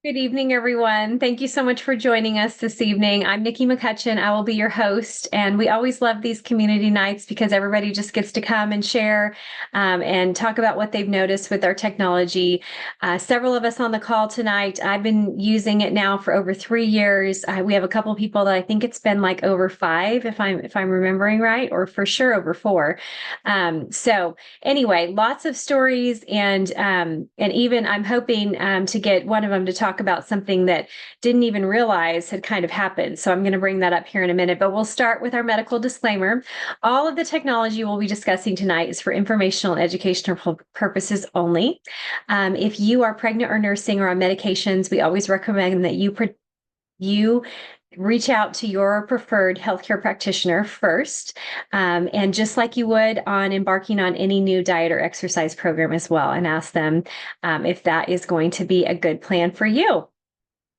Good evening, everyone. Thank you so much for joining us this evening. I'm Nikki McCutchen. I will be your host, and we always love these community nights because everybody just gets to come and share and talk about what they've noticed with our technology. Several of us on the call tonight. I've been using it now for over 3 years. We have a couple people that I think it's been like over five, if I'm remembering right, or for sure over four. So anyway, lots of stories, and even I'm hoping to get one of them to talk about something that didn't even realize had kind of happened. So I'm going to bring that up here in a minute, but we'll start with our medical disclaimer. All of the technology we'll be discussing tonight is for informational and educational purposes only. If you are pregnant or nursing or on medications, we always recommend that you reach out to your preferred healthcare practitioner first, and just like you would on embarking on any new diet or exercise program as well, and ask them if that is going to be a good plan for you.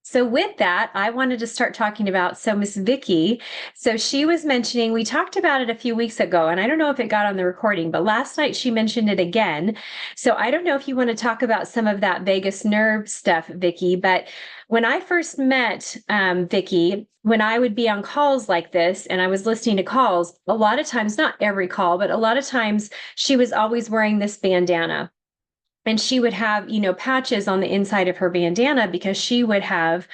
So with that, I wanted to start talking about, so Miss Vicky, so she was mentioning, we talked about it a few weeks ago, and I don't know if it got on the recording, but last night she mentioned it again. So I don't know if you want to talk about some of that vagus nerve stuff, Vicky, but when I first met Vicky, when I would be on calls like this and I was listening to calls, a lot of times, not every call, but a lot of times she was always wearing this bandana, and she would have, patches on the inside of her bandana because she would have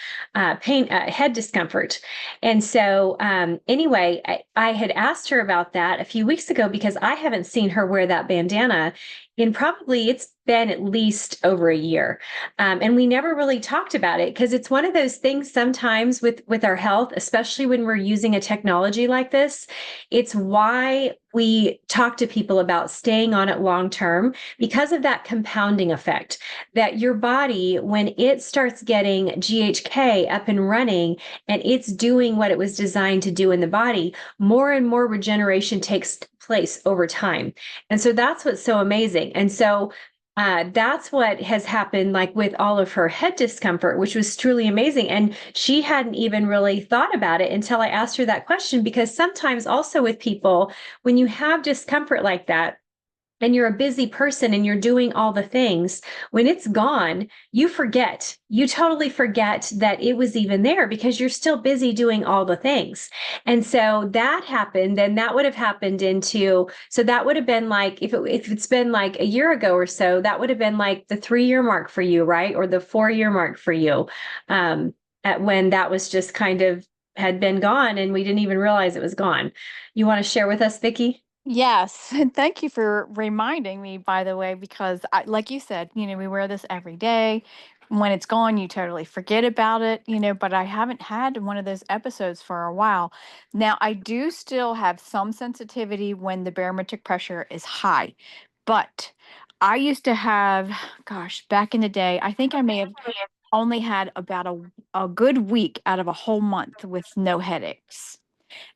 pain, head discomfort. And so anyway, I had asked her about that a few weeks ago because I haven't seen her wear that bandana in, probably it's been at least over a year. And we never really talked about it because it's one of those things sometimes with our health, especially when we're using a technology like this. It's why we talk to people about staying on it long term, because of that compounding effect, that your body, when it starts getting GHK up and running and it's doing what it was designed to do in the body, more and more regeneration takes place over time. And so that's what's so amazing. And so that's what has happened, like with all of her head discomfort, which was truly amazing. And she hadn't even really thought about it until I asked her that question, because sometimes also with people, when you have discomfort like that, and you're a busy person and you're doing all the things, when it's gone, you totally forget that it was even there because you're still busy doing all the things. And so that happened, then that would have happened so that would have been like, if it's been like a year ago or so, that would have been like the 3 year mark for you, right? Or the 4 year mark for you, at when that was just kind of had been gone and we didn't even realize it was gone. You want to share with us, Vicki? Yes, and thank you for reminding me, by the way, because like you said, we wear this every day. When it's gone, you totally forget about it, but I haven't had one of those episodes for a while. Now, I do still have some sensitivity when the barometric pressure is high, but I used to have, gosh, back in the day, I think I may have only had about a good week out of a whole month with no headaches.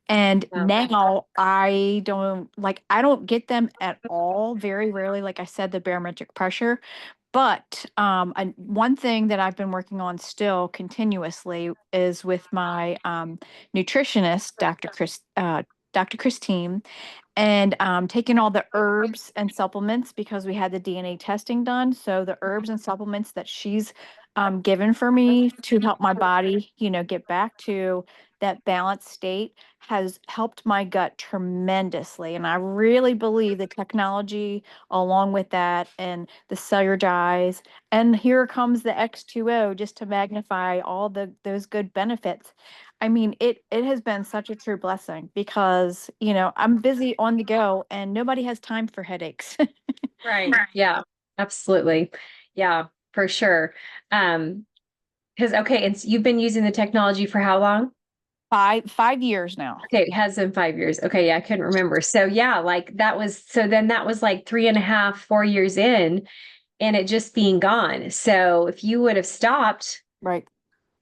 And now I don't get them at all, very rarely, like I said, the barometric pressure. But one thing that I've been working on still continuously is with my nutritionist, Dr. Christine, and taking all the herbs and supplements because we had the DNA testing done. So the herbs and supplements that she's given for me to help my body, get back to that balanced state has helped my gut tremendously. And I really believe the technology, along with that, and the cellular dyes, and here comes the X2O just to magnify all those good benefits. I mean, it has been such a true blessing because, I'm busy on the go and nobody has time for headaches. Right. Yeah, absolutely. Yeah, for sure. Because okay, it's you've been using the technology for how long? 5 years now. Okay, it has been 5 years. Okay, yeah, I couldn't remember. So yeah, like that was so then that was like three and a half, 4 years in, and it just being gone. So if you would have stopped, Right.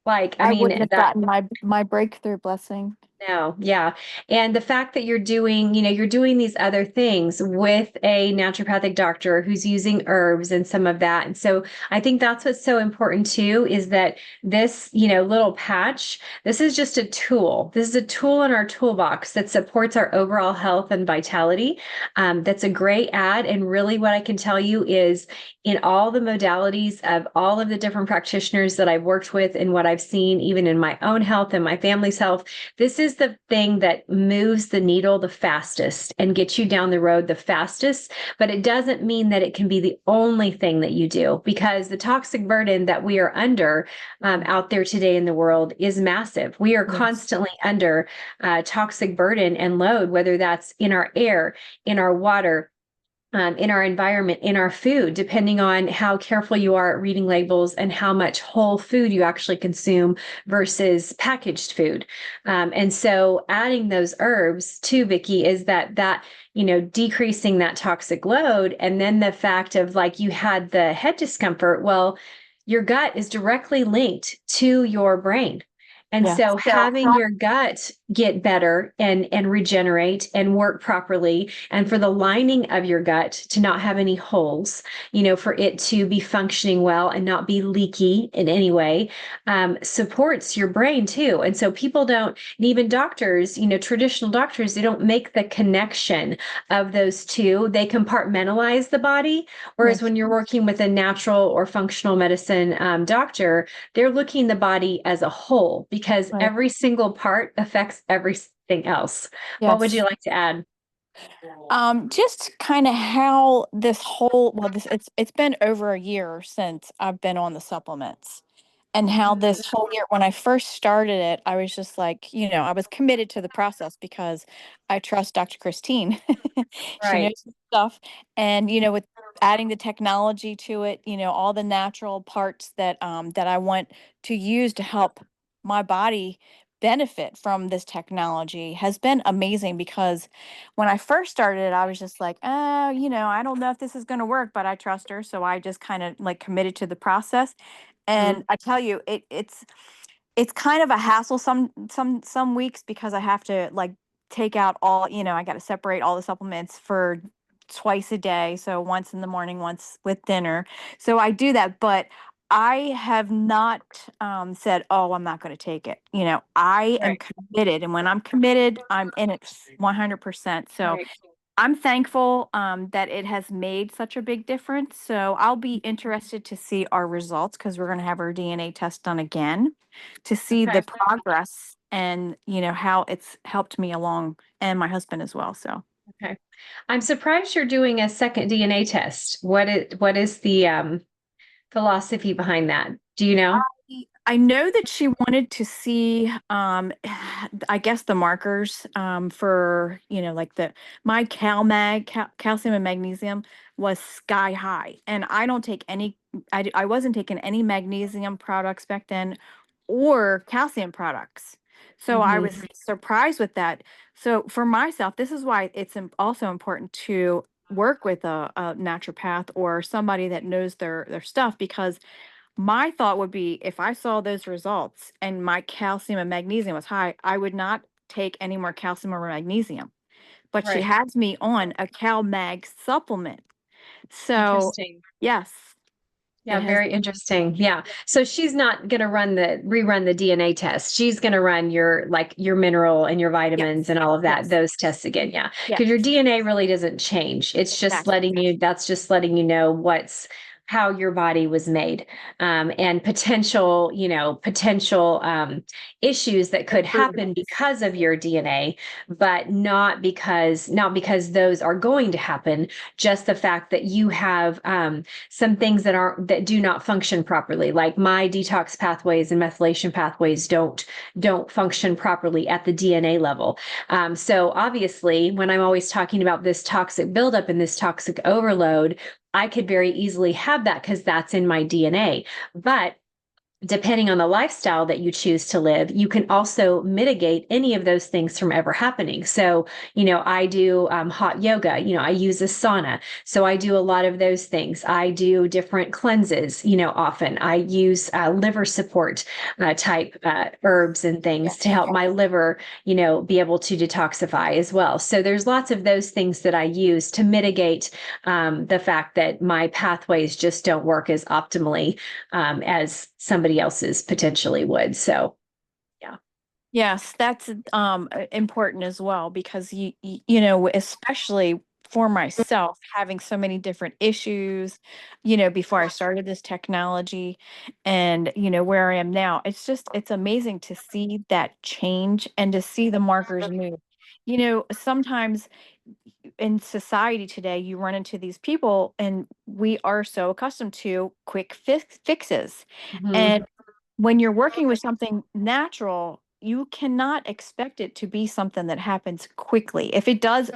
like, I I mean, wouldn't have that gotten my breakthrough blessing. No, yeah. And the fact that you're doing these other things with a naturopathic doctor who's using herbs and some of that. And so I think that's what's so important too, is that this, little patch, this is just a tool. This is a tool in our toolbox that supports our overall health and vitality. That's a great add. And really what I can tell you is in all the modalities of all of the different practitioners that I've worked with and what I've seen, even in my own health and my family's health, this is the thing that moves the needle the fastest and gets you down the road the fastest. But it doesn't mean that it can be the only thing that you do, because the toxic burden that we are under out there today in the world is massive. We are Yes. constantly under toxic burden and load, whether that's in our air, in our water, in our environment, in our food, depending on how careful you are at reading labels and how much whole food you actually consume versus packaged food. And so adding those herbs too, Vicky, is decreasing that toxic load. And then the fact of like you had the head discomfort, well, your gut is directly linked to your brain. And Yeah. so having your gut get better and regenerate and work properly, and for the lining of your gut to not have any holes, for it to be functioning well and not be leaky in any way, supports your brain too. And so people don't, and even doctors, traditional doctors, they don't make the connection of those two. They compartmentalize the body. Whereas Yes. when you're working with a natural or functional medicine doctor, they're looking the body as a whole because Right. every single part affects everything else. What would you Yes. like to add? Just kind of how this whole, well, it's been over a year since I've been on the supplements, and how Mhm. this whole year, when I first started it, I was just like, I was committed to the process because I trust Dr. Christine. She Right. knows her stuff. And, with adding the technology to it, all the natural parts that I want to use to help my body benefit from this technology has been amazing, because when I first started it, I was just like, oh, I don't know if this is going to work, but I trust her. So I just kind of like committed to the process. Mhm. And I tell you, it's kind of a hassle some weeks, because I have to like take out all, I got to separate all the supplements for twice a day. So once in the morning, once with dinner. So I do that, but I have not said, "Oh, I'm not going to take it." I am Right. committed, and when I'm committed, I'm in it 100%. So Right. I'm thankful that it has made such a big difference. So I'll be interested to see our results, because we're going to have our DNA test done again to see the Okay. progress, and how it's helped me along, and my husband as well. So Okay. I'm surprised you're doing a second DNA test. What is the philosophy behind that? Do you know? I know that she wanted to see, I guess, the markers for, like my calcium and magnesium was sky high. And I don't take any, I wasn't taking any magnesium products back then, or calcium products. So I Mhm. was surprised with that. So for myself, this is why it's also important to work with a naturopath or somebody that knows their stuff, because my thought would be, if I saw those results and my calcium and magnesium was high, I would not take any more calcium or magnesium. But she Right. has me on a Cal Mag supplement. So, Interesting. yes, Yeah, it has. very interesting. Yeah. So she's not going to rerun the DNA test. She's going to run your mineral and your vitamins Yes, and all of that, yes, those tests again. Yeah. yes, Because your DNA really doesn't change. exactly. That's just letting you know how your body was made, and potential issues that could happen because of your DNA, but not because those are going to happen. Just the fact that you have, some things that do not function properly, like my detox pathways and methylation pathways don't function properly at the DNA level. So obviously, when I'm always talking about this toxic buildup and this toxic overload, I could very easily have that because that's in my DNA. But depending on the lifestyle that you choose to live, you can also mitigate any of those things from ever happening. So, I do hot yoga, I use a sauna. So I do a lot of those things. I do different cleanses, often. I use liver support type herbs and things to help my liver, be able to detoxify as well. So there's lots of those things that I use to mitigate the fact that my pathways just don't work as optimally as somebody else's potentially would. So, yeah. Yes, that's important as well because especially for myself, having so many different issues, before I started this technology and where I am now, it's amazing to see that change and to see the markers move. Sometimes in society today, you run into these people and we are so accustomed to quick fixes. Mhm. And when you're working with something natural, you cannot expect it to be something that happens quickly. If it does,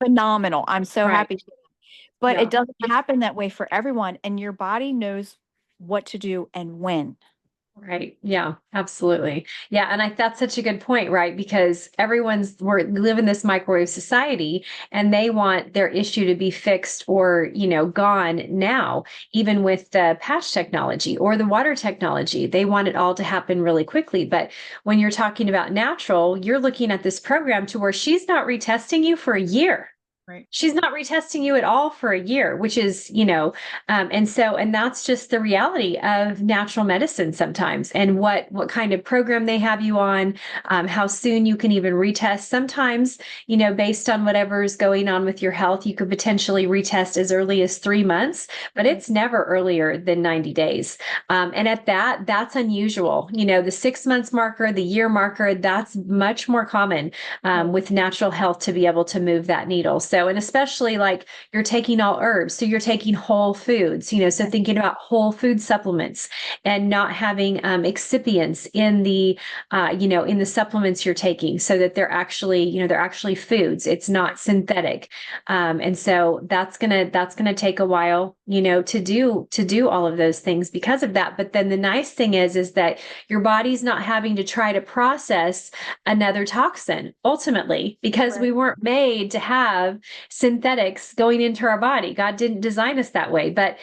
phenomenal. I'm so Right. happy. But it Yeah. doesn't happen that way for everyone. And your body knows what to do and when. Right. Yeah, absolutely. Yeah. And that's such a good point, right? Because we live in this microwave society and they want their issue to be fixed or, gone now, even with the patch technology or the water technology. They want it all to happen really quickly. But when you're talking about natural, you're looking at this program to where she's not retesting you for a year. Right. She's not retesting you at all for a year, which is, and that's just the reality of natural medicine sometimes, and what kind of program they have you on, how soon you can even retest. Sometimes, based on whatever's going on with your health, you could potentially retest as early as 3 months, but Right. it's never earlier than 90 days. And at that's unusual. The 6 months marker, the year marker, that's much more common Right. with natural health to be able to move that needle. So, and especially like you're taking all herbs, so you're taking whole foods, so thinking about whole food supplements and not having excipients in the supplements you're taking, so that they're actually foods. It's not synthetic, and so that's gonna take a while, to do all of those things because of that. But then the nice thing is that your body's not having to try to process another toxin ultimately, because Right. we weren't made to have synthetics going into our body. God didn't design us that way, but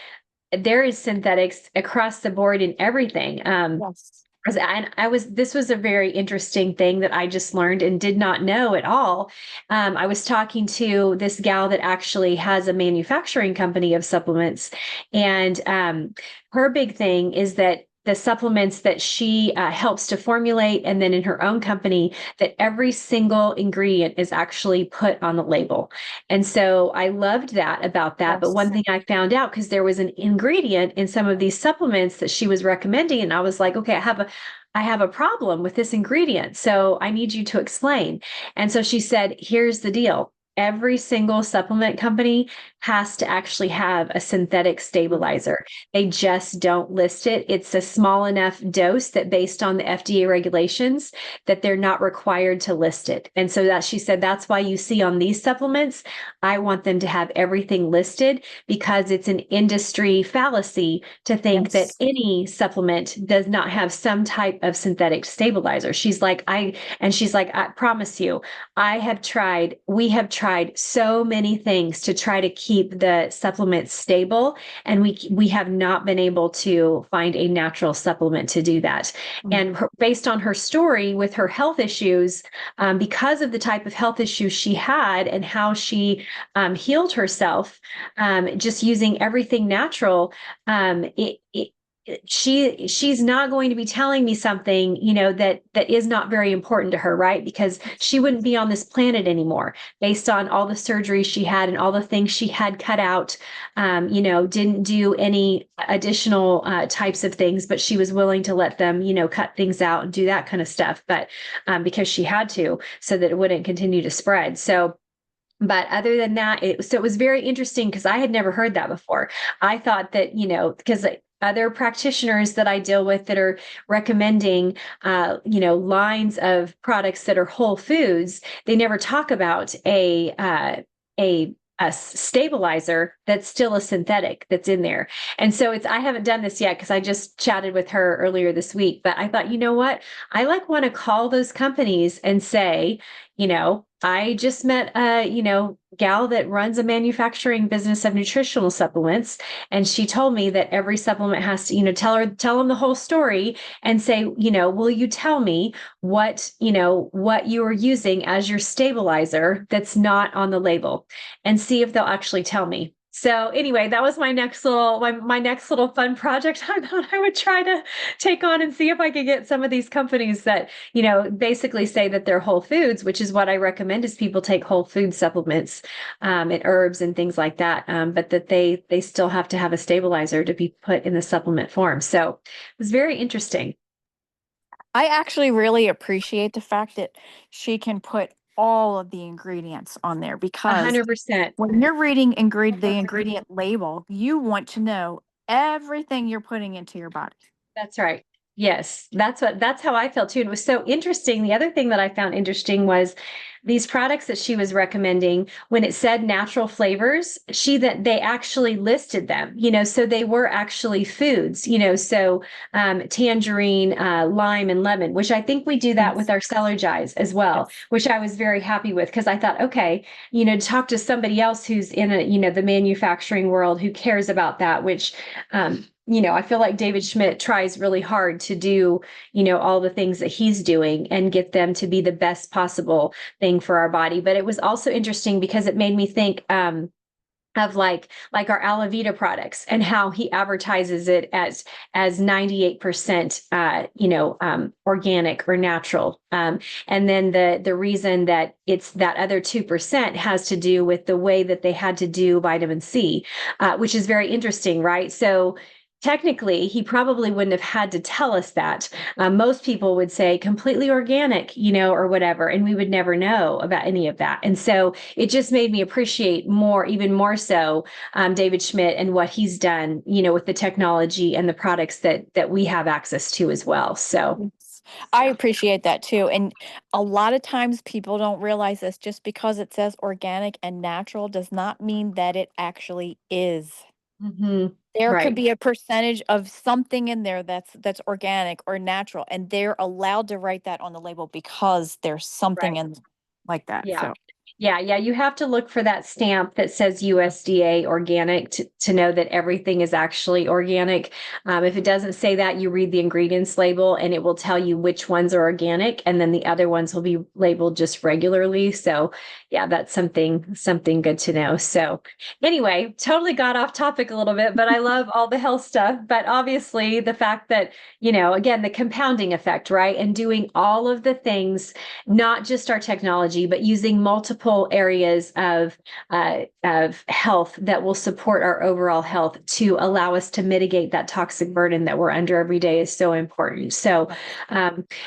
there is synthetics across the board in everything. Yes. And this was a very interesting thing that I just learned and did not know at all. I was talking to this gal that actually has a manufacturing company of supplements, and her big thing is that the supplements that she helps to formulate, and then in her own company, that every single ingredient is actually put on the label. And so I loved that about that. But one Yes. thing I found out, because there was an ingredient in some of these supplements that she was recommending, and I was like, okay, I have a problem with this ingredient, so I need you to explain. And so she said, here's the deal. Every single supplement company has to actually have a synthetic stabilizer. They just don't list it. It's a small enough dose that, based on the FDA regulations, that they're not required to list it. And so that she said, that's why you see on these supplements, I want them to have everything listed, because it's an industry fallacy to think that Yes. any supplement does not have some type of synthetic stabilizer. She's like, I promise you, we have tried so many things to try to keep the supplements stable, and we have not been able to find a natural supplement to do that. Mm. And based on her story with her health issues, because of the type of health issues she had and how she healed herself, just using everything natural, she's not going to be telling me something, that is not very important to her, right? Because she wouldn't be on this planet anymore, based on all the surgery she had and all the things she had cut out. Didn't do any additional types of things, but she was willing to let them, cut things out and do that kind of stuff. But because she had to, so that it wouldn't continue to spread. So, but other than that, it was very interesting, because I had never heard that before. I thought that, because other practitioners that I deal with that are recommending, lines of products that are whole foods, they never talk about a a stabilizer that's still a synthetic that's in there. And so I haven't done this yet because I just chatted with her earlier this week, but I thought, you know what? I like want to call those companies and say, I just met a, gal that runs a manufacturing business of nutritional supplements. And she told me that every supplement has to, tell them the whole story and say, will you tell me what you are using as your stabilizer that's not on the label, and see if they'll actually tell me. So anyway, that was my next little my next little fun project I thought I would try to take on and see if I could get some of these companies that, basically say that they're whole foods, which is what I recommend is people take whole food supplements, and herbs and things like that. But that they still have to have a stabilizer to be put in the supplement form. So it was very interesting. I actually really appreciate the fact that she can put all of the ingredients on there, A because hundred percent. when you're reading the ingredient label, you want to know everything you're putting into your body. That's right. Yes, that's how I felt too. And it was so interesting. The other thing that I found interesting was these products that she was recommending, when it said natural flavors, that they actually listed them, so they were actually foods, so tangerine, lime, and lemon, which I think we do that with Yes. our Celergize as well, Yes. which I was very happy with because I thought, okay, talk to somebody else who's in the manufacturing world who cares about that, which I feel like David Schmidt tries really hard to do, all the things that he's doing and get them to be the best possible thing for our body. But it was also interesting because it made me think of like our Alavita products and how he advertises it as 98% organic or natural. And then the reason that it's that other 2% has to do with the way that they had to do vitamin C, which is very interesting, right? So technically, he probably wouldn't have had to tell us that. Most people would say completely organic, or whatever, and we would never know about any of that. And so it just made me appreciate more, even more so, David Schmidt and what he's done, with the technology and the products that we have access to as well. So, Yes. I appreciate that too. And a lot of times people don't realize this, just because it says organic and natural does not mean that it actually is. mhm, There could right, be a percentage of something in there that's organic or natural, and they're allowed to write that on the label because there's something right. in like that. Yeah. So Yeah. You have to look for that stamp that says USDA organic to know that everything is actually organic. If it doesn't say that, you read the ingredients label and it will tell you which ones are organic, and then the other ones will be labeled just regularly. So yeah, that's something good to know. So anyway, totally got off topic a little bit, but I love all the health stuff. But obviously the fact that, again, the compounding effect, right? And doing all of the things, not just our technology, but using multiple areas of health that will support our overall health to allow us to mitigate that toxic burden that we're under every day is so important. So,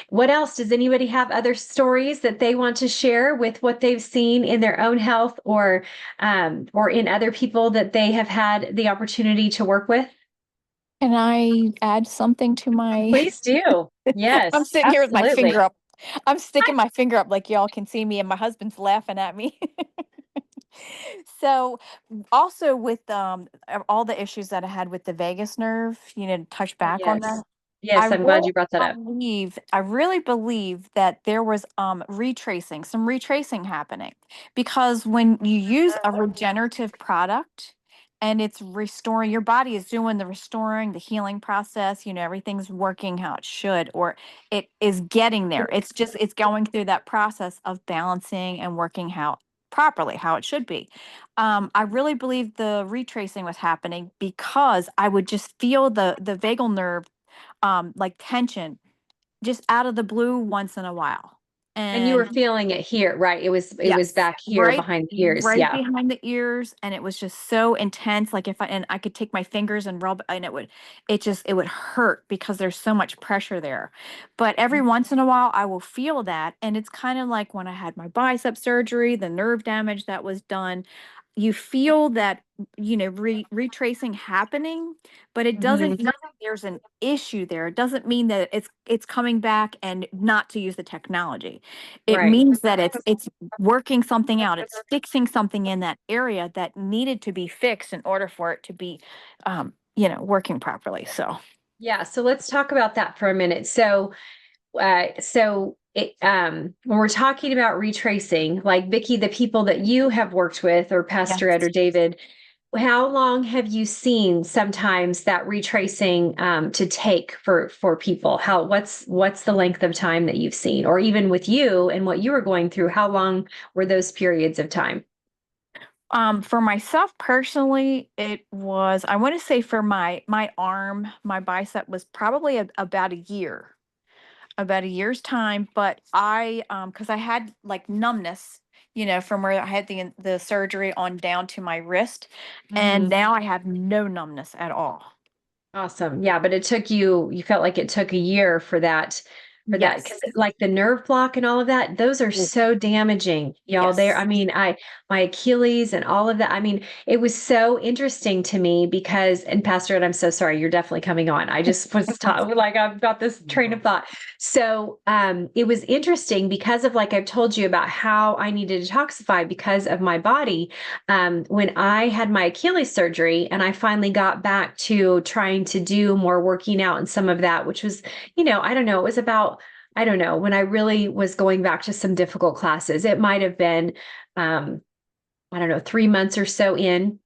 what else? Does anybody have other stories that they want to share with what they've seen in their own health, or in other people that they have had the opportunity to work with? can I add something to my Please do. I'm Yes, sitting here with my finger absolutely. up. I'm sticking my finger up like y'all can see me, and my husband's laughing at me. So, also with all the issues that I had with the vagus nerve, touch back on Yes. that. Yes, I'm glad you brought that up. I really believe that there was some retracing happening, because when you use a regenerative product and it's restoring, your body is doing the restoring, the healing process, everything's working how it should, or it is getting there. It's going through that process of balancing and working how properly how it should be. I really believe the retracing was happening because I would just feel the vagal nerve, like tension, just out of the blue once in a while. And you were And feeling it here, right? It was yes, back here behind the ears. right Yeah. behind the ears, and it was just so intense. Like, if I could take my fingers and rub, and it would hurt because there's so much pressure there. But every once in a while, I will feel that, and it's kind of like when I had my bicep surgery, the nerve damage that was done. you feel that, retracing happening, but it doesn't Mhm. mean there's an issue there. It doesn't mean that it's coming back and not to use the technology. It Right. means that it's working something out. It's fixing something in that area that needed to be fixed in order for it to be, working properly. So Yeah. So let's talk about that for a minute. When we're talking about retracing, like Vicky, the people that you have worked with, or Pastor Ed or yes. David, how long have you seen sometimes that retracing to take for people? What's the length of time that you've seen, or even with you and what you were going through? How long were those periods of time? For myself personally, it was, I want to say for my arm, my bicep was probably about a year, about a year's time. But because I had like numbness, from where I had the surgery on down to my wrist, and now I have no numbness at all. Awesome. Yeah, but you felt like it took a year for that, because Yes. like the nerve block and all of that, those are Mm. so damaging, y'all. I Yes. mean, my Achilles and all of that. I mean, it was so interesting to me because, and Pastor Ed, I'm so sorry, you're definitely coming on. I just was like, I've got this train of thought. So, it was interesting because of, like I've told you about how I needed to detoxify because of my body. When I had my Achilles surgery and I finally got back to trying to do more working out and some of that, which was, I don't know, it was about, I don't know, when I really was going back to some difficult classes. It might have been, I don't know, 3 months or so in.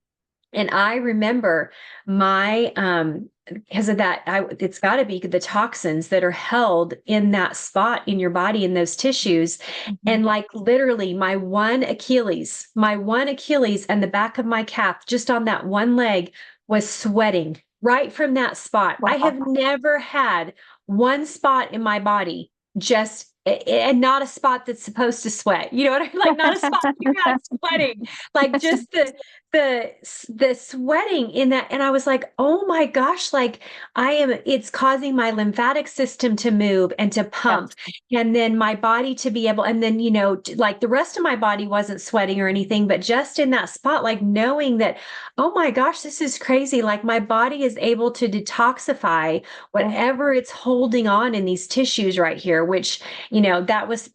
And I remember because of that, it's got to be the toxins that are held in that spot in your body, in those tissues. Mhm. And like literally my one Achilles and the back of my calf, just on that one leg, was sweating right from that spot. I have Wow. never had one spot in my body and not a spot that's supposed to sweat. You know what I mean? Like not a spot you got sweating, like just the sweating in that. And I was like, oh my gosh, like it's causing my lymphatic system to move and to pump, Yes. and then my body to be able, and then like the rest of my body wasn't sweating or anything, but just in that spot, like knowing that, oh my gosh, this is crazy, like my body is able to detoxify Oh, whatever it's holding on in these tissues right here, which that was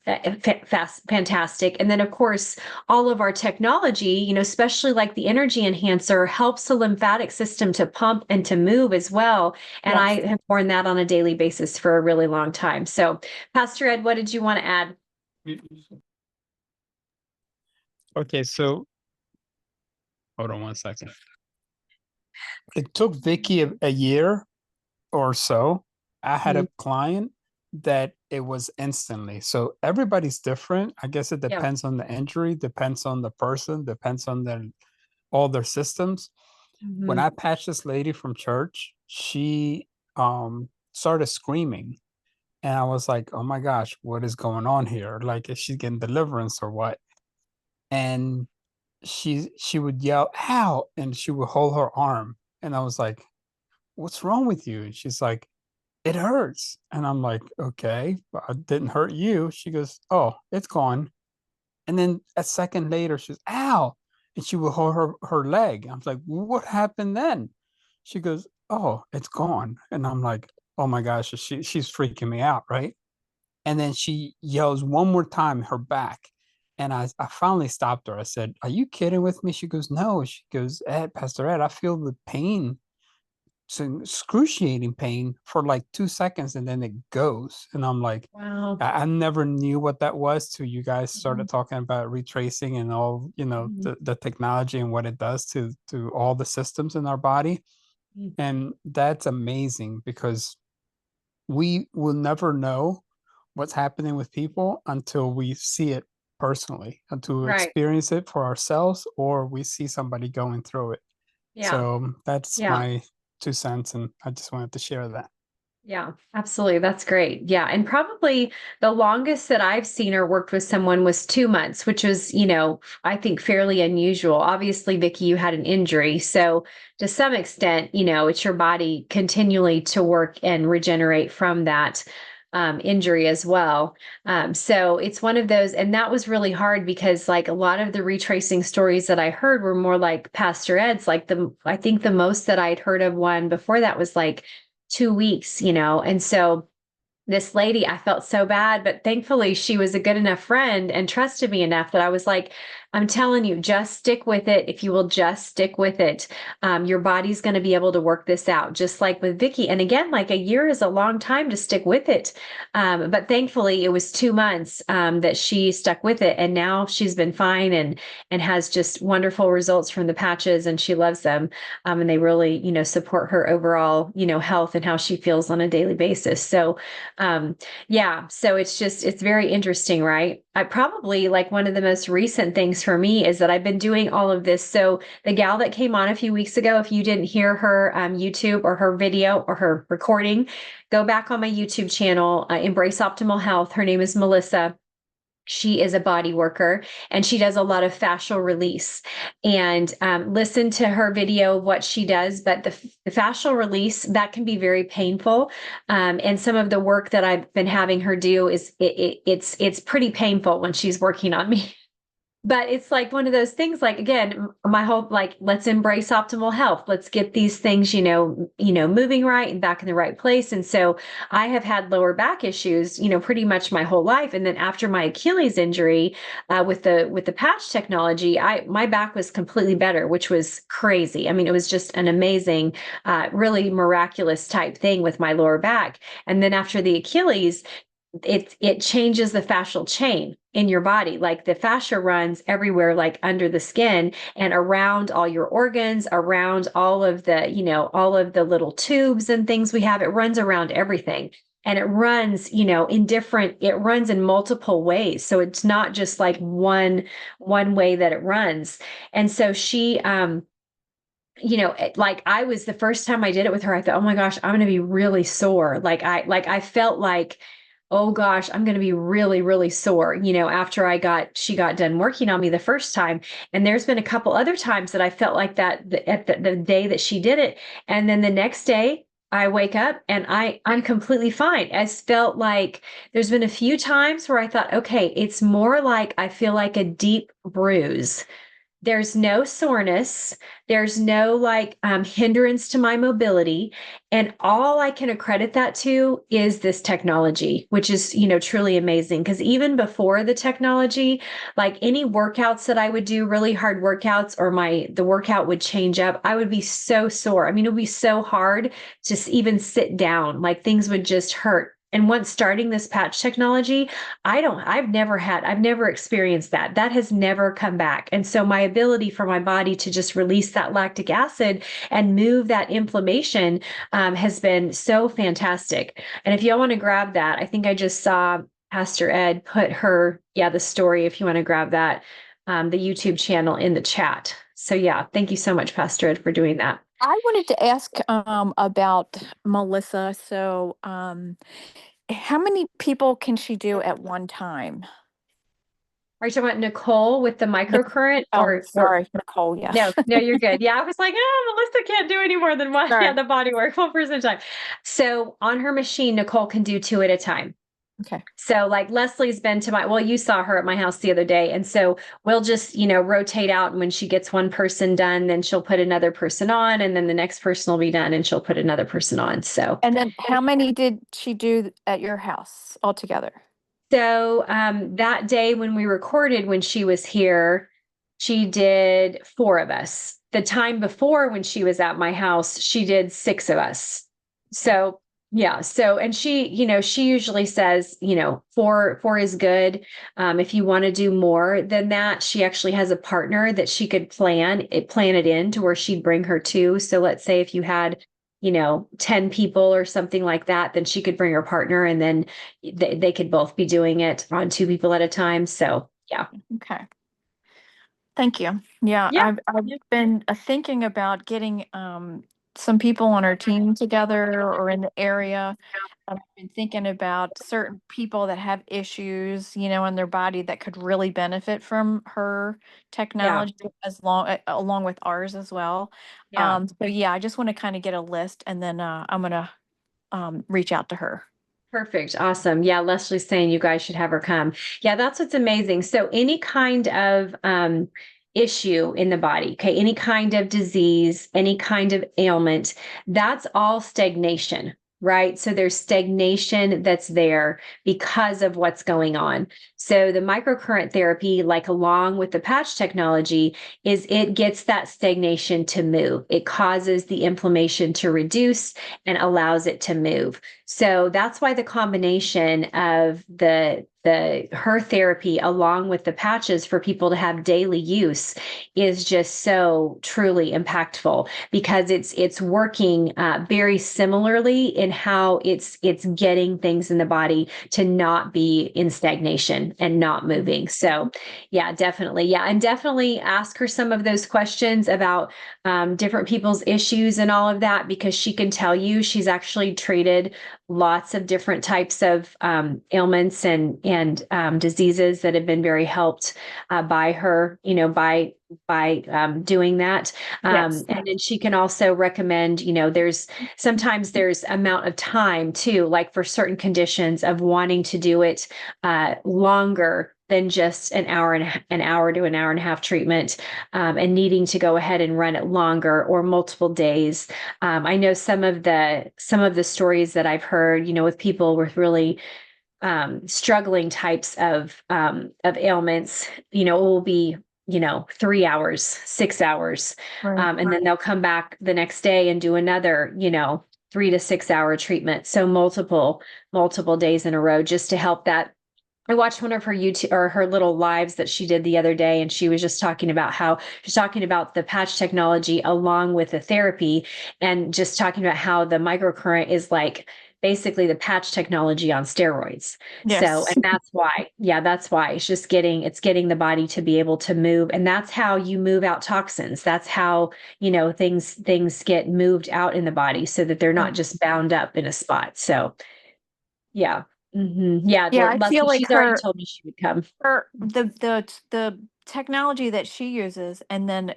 fantastic. And then of course all of our technology, especially like the energy enhancer, helps the lymphatic system to pump and to move as well. And yes. I have worn that on a daily basis for a really long time. So, Pastor Ed, what did you want to add? Okay, so hold on one second. It took Vicky a year or so. I had Mhm. a client that it was instantly. So everybody's different. I guess it Yeah. depends on the injury, depends on the person, depends on all their systems. When Mhm. I patched this lady from church, she started screaming. And I was like, oh my gosh, what is going on here? Like, is she getting deliverance or what? And she would yell, ow, and she would hold her arm. And I was like, what's wrong with you? And she's like, it hurts. And I'm like, okay, but I didn't hurt you. She goes, oh, it's gone. And then a second later, she's, ow. And she would hold her leg. I was like, what happened then? She goes, oh, it's gone. And I'm like, oh my gosh, she's freaking me out, right? And then she yells one more time, her back. And I finally stopped her. I said, are you kidding with me? She goes, no. She goes, Ed, Pastor Ed, I feel the pain. It's an excruciating pain for like 2 seconds and then it goes. And I'm like, Wow. I never knew what that was till you guys Mhm. started talking about retracing and all, Mhm. the technology and what it does to all the systems in our body. Mhm. And that's amazing because we will never know what's happening with people until we see it personally, until we Right. experience it for ourselves or we see somebody going through it. Yeah. So that's Yeah. my 2 cents, and I just wanted to share that. Yeah, absolutely. That's great. Yeah. And probably the longest that I've seen or worked with someone was 2 months, which was, I think fairly unusual. Obviously, Vicky, you had an injury. So to some extent, it's your body continually to work and regenerate from that. injury as well. So it's one of those, and that was really hard because like a lot of the retracing stories that I heard were more like Pastor Ed's, like I think the most that I'd heard of one before that was like 2 weeks, and so this lady, I felt so bad, but thankfully she was a good enough friend and trusted me enough that I was like, I'm telling you, just stick with it. If you will just stick with it, your body's going to be able to work this out, just like with Vicky. And again, like a year is a long time to stick with it. But thankfully it was 2 months that she stuck with it. And now she's been fine and has just wonderful results from the patches, and she loves them. And they really, support her overall, health and how she feels on a daily basis. So, yeah, so it's very interesting, right? I probably like one of the most recent things for me is that I've been doing all of this. So the gal that came on a few weeks ago, if you didn't hear her YouTube or her video or her recording, go back on my YouTube channel, Embrace Optimal Health. Her name is Melissa. She is a body worker and she does a lot of fascial release, and listen to her video of what she does. But the fascial release, that can be very painful. And some of the work that I've been having her do is it's pretty painful when she's working on me. But it's like one of those things, like, again, my whole, like, let's embrace optimal health. Let's get these things, moving right and back in the right place. And so I have had lower back issues, pretty much my whole life. And then after my Achilles injury, with the patch technology, my back was completely better, which was crazy. I mean, it was just an amazing, really miraculous type thing with my lower back. And then after the Achilles, it changes the fascial chain in your body. Like the fascia runs everywhere, like under the skin and around all your organs, around all of the little tubes and things we have. It runs around everything. And it runs, it runs in multiple ways. So it's not just like one way that it runs. And so she, like I was, the first time I did it with her, I thought, oh my gosh, I'm going to be really sore. I felt like, oh gosh, I'm going to be really, really sore, after she got done working on me the first time. And there's been a couple other times that I felt like that at the day that she did it. And then the next day I wake up and I'm completely fine. I felt like there's been a few times where I thought, okay, it's more like I feel like a deep bruise. There's no soreness. There's no like hindrance to my mobility. And all I can accredit that to is this technology, which is, truly amazing. Because even before the technology, like any workouts that I would do, really hard workouts, or the workout would change up, I would be so sore. I mean, it would be so hard to even sit down, like things would just hurt. And once starting this patch technology, I've never experienced that. That has never come back. And so my ability for my body to just release that lactic acid and move that inflammation has been so fantastic. And if y'all want to grab that, I think I just saw Pastor Ed put the story, if you want to grab that, the YouTube channel in the chat. So yeah, thank you so much, Pastor Ed, for doing that. I wanted to ask about Melissa. So, how many people can she do at one time? Are you talking about Nicole with the microcurrent? Oh, sorry, Nicole. No, Yes. you're good. Yeah, I was like, Melissa can't do any more than one. Sorry. Yeah, the body work, 1% of the time. So on her machine, Nicole can do 2 at a time. Okay. So like Leslie's been you saw her at my house the other day. And so we'll just, rotate out. And when she gets one person done, then she'll put another person on, and then the next person will be done and she'll put another person on. So, And then how many did she do at your house altogether? So that day when we recorded, when she was here, she did 4 of us. The time before, when she was at my house, she did 6 of us. So yeah. So, and she usually says, 4 is good. If you want to do more than that, she actually has a partner that she could plan it in to where she'd bring her to. So let's say if you had 10 people or something like that, then she could bring her partner, and then they could both be doing it on 2 people at a time. So yeah. Okay. Thank you. Yeah, Yeah. I've been thinking about getting some people on our team together or in the area. I've been thinking about certain people that have issues, in their body that could really benefit from her technology, along with ours as well. Yeah. So yeah, I just want to kind of get a list, and then I'm gonna reach out to her. Perfect. Awesome. Yeah, Leslie's saying you guys should have her come. Yeah, that's what's amazing. So any kind of issue in the body, okay, any kind of disease, any kind of ailment, that's all stagnation, right? So there's stagnation that's there because of what's going on. So the microcurrent therapy, like along with the patch technology, is it gets that stagnation to move. It causes the inflammation to reduce and allows it to move. So that's why the combination of the her therapy along with the patches for people to have daily use is just so truly impactful because it's working very similarly in how it's getting things in the body to not be in stagnation and not moving. So yeah, definitely. Yeah, and definitely ask her some of those questions about different people's issues and all of that because she can tell you she's actually treated lots of different types of ailments and diseases that have been very helped by her, by doing that. Yes. And then she can also recommend, sometimes there's amount of time too, like for certain conditions of wanting to do it longer than just an hour to an hour and a half treatment, and needing to go ahead and run it longer or multiple days. I know some of the stories that I've heard, with people with really struggling types of ailments, it will be 3 hours, 6 hours, Right. and then they'll come back the next day and do another 3 to 6 hour treatment. So multiple days in a row just to help that. I watched one of her YouTube or her little lives that she did the other day, and she was just talking about how she's talking about the patch technology along with the therapy, and just talking about how the microcurrent is like basically the patch technology on steroids. So, Yes. and that's why it's getting the body to be able to move, and that's how you move out toxins. That's how things get moved out in the body so that they're not just bound up in a spot. So, yeah. Yeah, Yeah, I feel Leslie, like she's already told me she would come. the technology that she uses, and then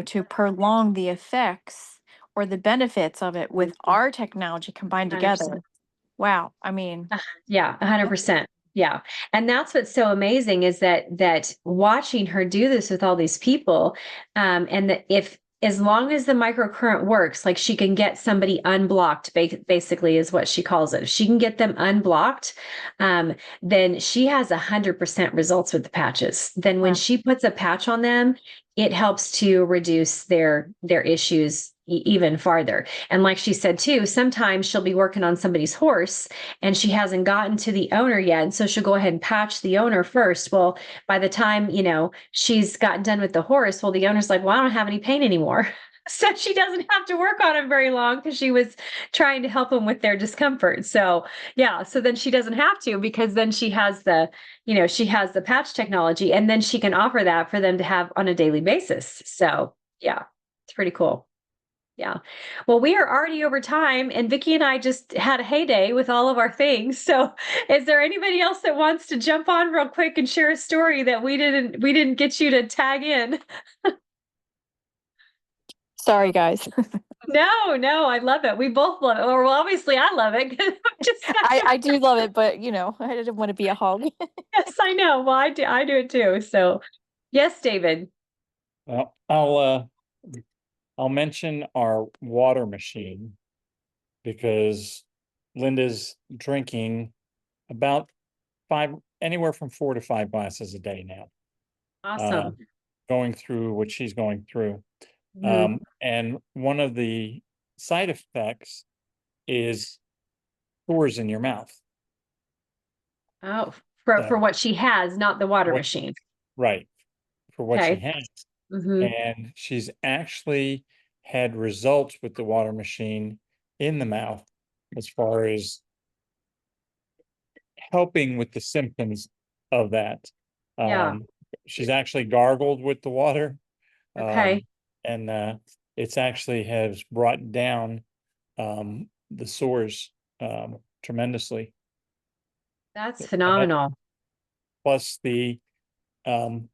to prolong the effects or the benefits of it with our technology combined together. 100%. Wow. I mean, Yeah, 100%. Yeah. And that's what's so amazing is that watching her do this with all these people, and that if as long as the microcurrent works, like she can get somebody unblocked, basically is what she calls it. If she can get them unblocked, then she has 100% results with the patches. Then when wow. she puts a patch on them, it helps to reduce their issues even farther. And like she said too, sometimes she'll be working on somebody's horse and she hasn't gotten to the owner yet. And so she'll go ahead and patch the owner first. Well, by the time, she's gotten done with the horse, well, the owner's like, well, I don't have any pain anymore. So she doesn't have to work on him very long because she was trying to help them with their discomfort. So yeah, so then she doesn't have to because then she has the patch technology and then she can offer that for them to have on a daily basis. So yeah, it's pretty cool. Yeah. Well, we are already over time, and Vicky and I just had a heyday with all of our things. So, is there anybody else that wants to jump on real quick and share a story that we didn't get you to tag in? Sorry, guys. No, no, I love it. We both love it. Or well, obviously I love it. Just I do love it, but I didn't want to be a hog. yes, I know. Well, I do it too. So, yes, David. Well, I'll mention our water machine because Linda's drinking about anywhere from 4 to 5 glasses a day now, Awesome. going through what she's going through. Mhm. And one of the side effects is pores in your mouth. Oh, for So what she has, not the water what, machine. right, for what she Okay. has. Hmm. And she's actually had results with the water machine in the mouth as far as helping with the symptoms of that. Yeah. She's actually gargled with the water, Okay. and it's actually has brought down the sores tremendously. That's And that phenomenal. plus um,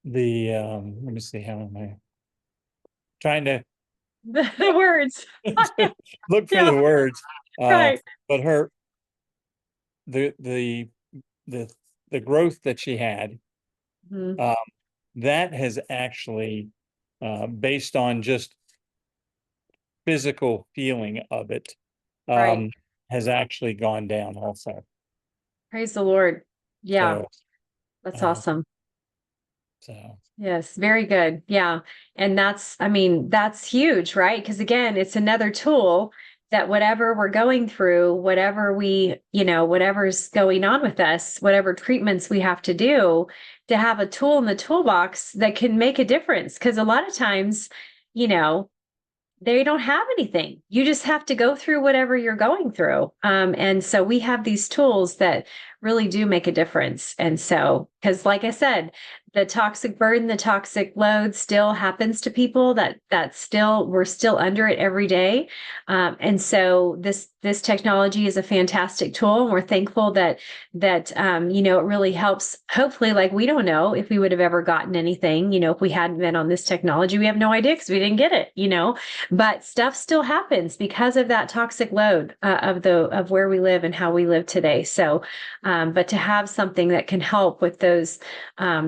the let me see, how am I trying to The words. Look for Yeah, the words. right. But the the the growth that she had, Mhm. that has actually, based on just physical feeling of it, Right. has actually gone down also. Praise the Lord. Yeah, So, that's uh, awesome. so Yes, very good. Yeah. And I mean, that's huge, right? Because again, it's another tool that whatever we're going through, whatever whatever's going on with us, whatever treatments we have to do, to have a tool in the toolbox that can make a difference. Because a lot of times, you know, they don't have anything. You just have to go through whatever you're going through. And so we have these tools that really do make a difference. And so, because like I said, the toxic burden, the toxic load still happens to people we're still under it every day. And so this technology is a fantastic tool. And we're thankful that it really helps. Hopefully, like we don't know if we would have ever gotten anything, if we hadn't been on this technology, we have no idea because we didn't get it. But stuff still happens because of that toxic load of where we live and how we live today. So, but to have something that can help with those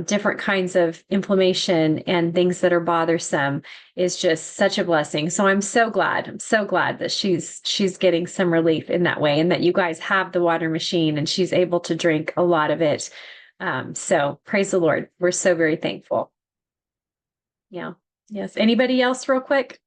different kinds of inflammation and things that are bothersome is just such a blessing. So I'm so glad. I'm so glad that she's getting some relief in that way, and that you guys have the water machine and she's able to drink a lot of it. So praise the Lord. We're so very thankful. Yeah. Yes. Anybody else real quick?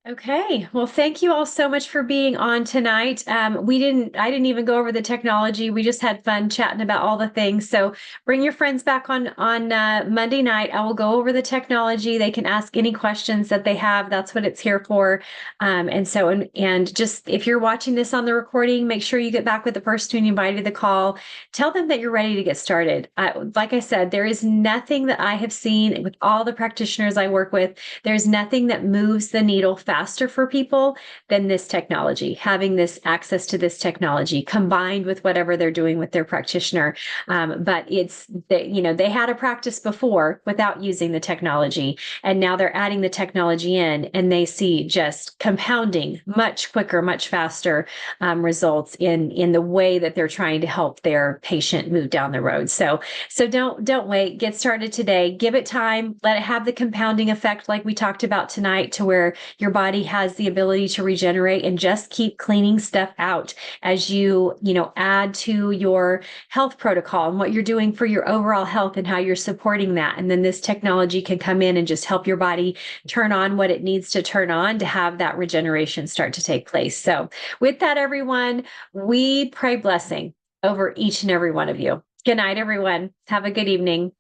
Okay. Well, thank you all so much for being on tonight. I didn't even go over the technology. We just had fun chatting about all the things. So bring your friends back on Monday night. I will go over the technology. They can ask any questions that they have. That's what it's here for. And just if you're watching this on the recording, make sure you get back with the person who invited the call. Tell them that you're ready to get started. Like I said, there is nothing that I have seen with all the practitioners I work with. There's nothing that moves the needle faster for people than this technology, having this access to this technology combined with whatever they're doing with their practitioner. But they had a practice before without using the technology, and now they're adding the technology in, and they see just compounding much quicker, much faster results in the way that they're trying to help their patient move down the road. So don't wait. Get started today. Give it time. Let it have the compounding effect, like we talked about tonight, to where your body has the ability to regenerate, and just keep cleaning stuff out as you add to your health protocol and what you're doing for your overall health and how you're supporting that. And then this technology can come in and just help your body turn on what it needs to turn on to have that regeneration start to take place. So with that, everyone, we pray blessing over each and every one of you. Good night, everyone. Have a good evening.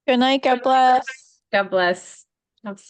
Good night. God bless. God bless. Absolutely.